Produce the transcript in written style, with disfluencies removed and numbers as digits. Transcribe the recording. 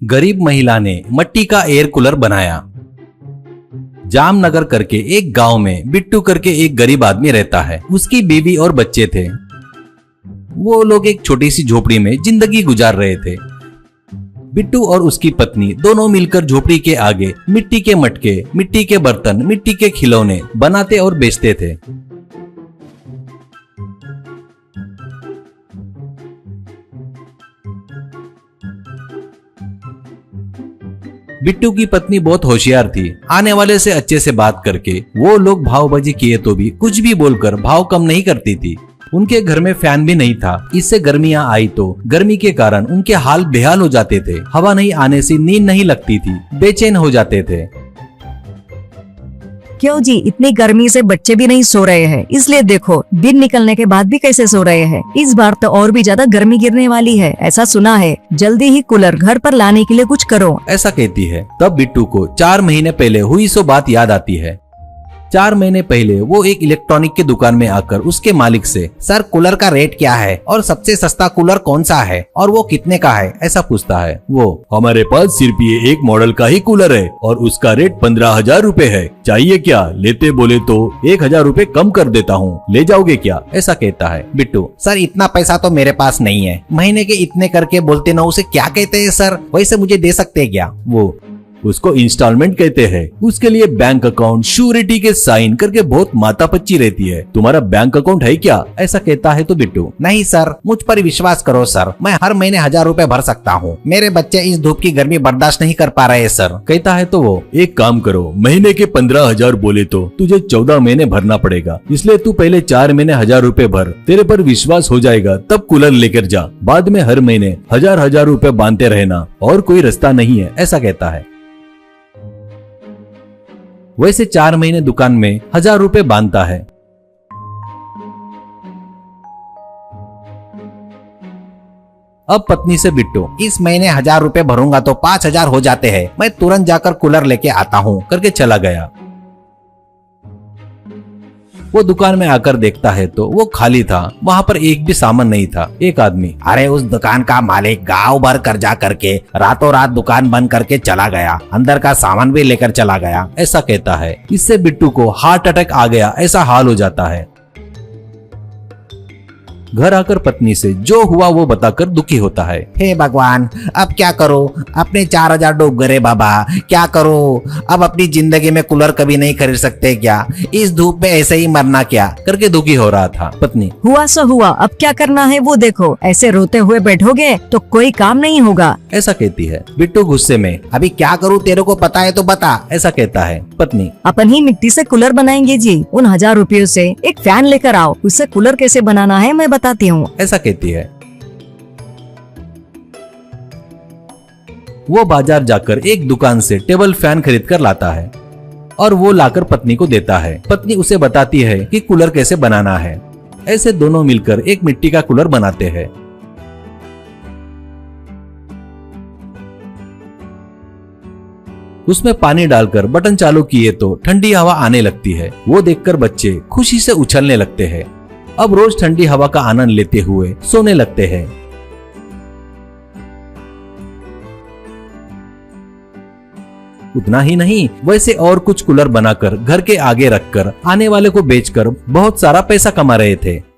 गरीब महिला ने मिट्टी का एयर कूलर बनाया। जामनगर करके एक गांव में बिट्टू करके एक गरीब आदमी रहता है। उसकी बीवी और बच्चे थे। वो लोग एक छोटी सी झोपड़ी में जिंदगी गुजार रहे थे। बिट्टू और उसकी पत्नी दोनों मिलकर झोपड़ी के आगे मिट्टी के मटके, मिट्टी के बर्तन, मिट्टी के खिलौने बनाते और बेचते थे। बिट्टू की पत्नी बहुत होशियार थी। आने वाले से अच्छे से बात करके वो लोग भावबाजी किए तो भी कुछ भी बोलकर भाव कम नहीं करती थी। उनके घर में फैन भी नहीं था। इससे गर्मियां आई तो गर्मी के कारण उनके हाल बेहाल हो जाते थे। हवा नहीं आने से नींद नहीं लगती थी, बेचैन हो जाते थे। क्यों जी, इतनी गर्मी से बच्चे भी नहीं सो रहे हैं, इसलिए देखो दिन निकलने के बाद भी कैसे सो रहे हैं। इस बार तो और भी ज्यादा गर्मी गिरने वाली है, ऐसा सुना है। जल्दी ही कूलर घर पर लाने के लिए कुछ करो, ऐसा कहती है। तब बिट्टू को 4 महीने पहले हुई सो बात याद आती है। 4 महीने पहले वो एक इलेक्ट्रॉनिक की दुकान में आकर उसके मालिक से, सर कूलर का रेट क्या है और सबसे सस्ता कूलर कौन सा है और वो कितने का है, ऐसा पूछता है। वो, हमारे पास सिर्फ ये एक मॉडल का ही कूलर है और उसका रेट 15,000 रूपए है। चाहिए क्या? लेते बोले तो 1,000 रूपए कम कर देता हूँ, ले जाओगे क्या? ऐसा कहता है। बिट्टू, सर इतना पैसा तो मेरे पास नहीं है। महीने के इतने करके बोलते ना, उसे क्या कहते हैं सर? वैसे मुझे दे सकते हैं क्या? वो, उसको इंस्टॉलमेंट कहते हैं। उसके लिए बैंक अकाउंट, श्योरिटी के साइन करके बहुत मातापच्ची रहती है। तुम्हारा बैंक अकाउंट है क्या? ऐसा कहता है तो बिट्टू, नहीं सर, मुझ पर विश्वास करो सर, मैं हर महीने 1,000 रूपए भर सकता हूँ। मेरे बच्चे इस धूप की गर्मी बर्दाश्त नहीं कर पा रहे हैं सर, कहता है तो वो, एक काम करो, महीने के 15,000 बोले तो तुझे 14 महीने भरना पड़ेगा। इसलिए तू पहले 4 महीने 1,000 रूपए भर, तेरे पर विश्वास हो जाएगा तब कूलर लेकर जा। बाद में हर महीने 1,000 रूपए बांधते रहना, और कोई रास्ता नहीं है, ऐसा कहता है। वैसे 4 महीने दुकान में 1,000 रूपए बांधता है। अब पत्नी से बिट्टू, इस महीने 1,000 रूपए भरूंगा तो 5,000 हो जाते हैं, मैं तुरंत जाकर कूलर लेके आता हूँ, करके चला गया। वो दुकान में आकर देखता है तो वो खाली था। वहाँ पर एक भी सामान नहीं था। एक आदमी, अरे उस दुकान का मालिक गांव भर कर्जा करके रातों रात दुकान बंद करके चला गया, अंदर का सामान भी लेकर चला गया, ऐसा कहता है। इससे बिट्टू को हार्ट अटैक आ गया ऐसा हाल हो जाता है। घर आकर पत्नी से जो हुआ वो बताकर दुखी होता है। हे भगवान, अब क्या करूं? अपने 4,000 डूब गए बाबा, क्या करूं? अब अपनी जिंदगी में कूलर कभी नहीं खरीद सकते क्या? इस धूप में ऐसे ही मरना क्या? करके दुखी हो रहा था। पत्नी, हुआ सो हुआ, अब क्या करना है वो देखो। ऐसे रोते हुए बैठोगे तो कोई काम नहीं होगा, ऐसा कहती है। बिट्टू गुस्से में, अभी क्या करूं? तेरे को पता है तो बता, ऐसा कहता है। पत्नी, अपन ही मिट्टी से कूलर बनाएंगे जी। उन 1,000 रुपयों से एक फैन लेकर आओ, उससे कूलर कैसे बनाना है मैं बताती हूँ, ऐसा कहती है। वो बाजार जाकर एक दुकान से टेबल फैन खरीद कर लाता है और वो लाकर पत्नी को देता है। पत्नी उसे बताती है कि कूलर कैसे बनाना है। ऐसे दोनों मिलकर एक मिट्टी का कूलर बनाते हैं। उसमें पानी डालकर बटन चालू किए तो ठंडी हवा आने लगती है। वो देखकर बच्चे खुशी से उछलने लगते हैं। अब रोज ठंडी हवा का आनंद लेते हुए सोने लगते हैं। उतना ही नहीं, वैसे और कुछ कूलर बनाकर घर के आगे रखकर आने वाले को बेचकर बहुत सारा पैसा कमा रहे थे।